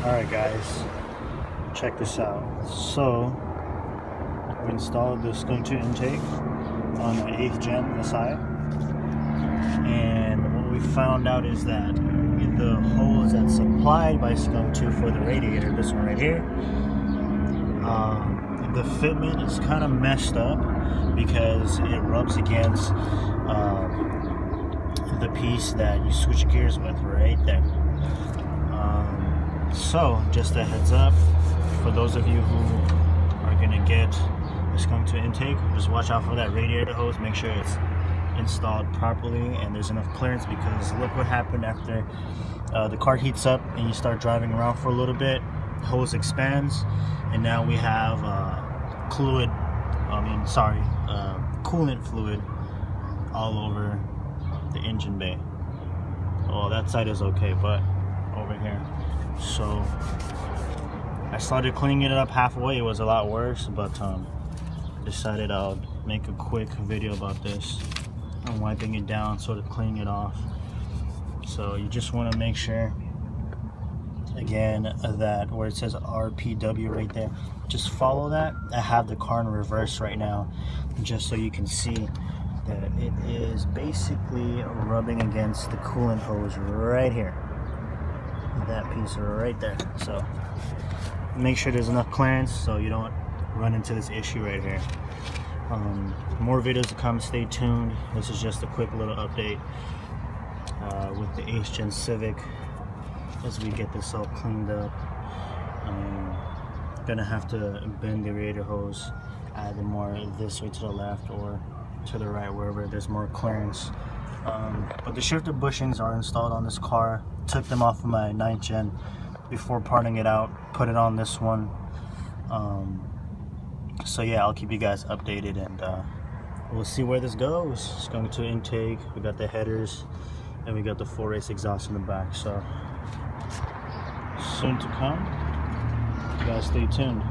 Alright guys, check this out. So, we installed the Skunk2 intake on the 8th Gen SI, and what we found out is that the hose that's supplied by Skunk2 for the radiator, this one right here, the fitment is kind of messed up because it rubs against the piece that you switch gears with right there. So just a heads up for those of you who are gonna get a Skunk2 intake, just watch out for that radiator hose. Make sure it's installed properly and there's enough clearance, because look what happened after the car heats up and you start driving around for a little bit. The hose expands and now we have coolant fluid all over the engine bay. Well, that side is okay, but over here. So I started cleaning it up halfway. It was a lot worse, but decided I'll make a quick video about this. I'm wiping it down, sort of cleaning it off. So you just want to make sure, again, that where it says RPW right there, just follow that. I have the car in reverse right now, just so you can see that it is basically rubbing against the coolant hose right here. That piece right there. So make sure there's enough clearance so you don't run into this issue right here. More videos to come, stay tuned. This is just a quick little update with the 8th Gen Civic as we get this all cleaned up. Gonna have to bend the radiator hose either more this way to the left or to the right, wherever there's more clearance. But the shifter bushings are installed on this car. Took them off of my 9th Gen before parting it out, put it on this one. So yeah, I'll keep you guys updated, and we'll see where this goes. Skunk2 intake, we got the headers, and we got the full race exhaust in the back. So soon to come. You guys stay tuned.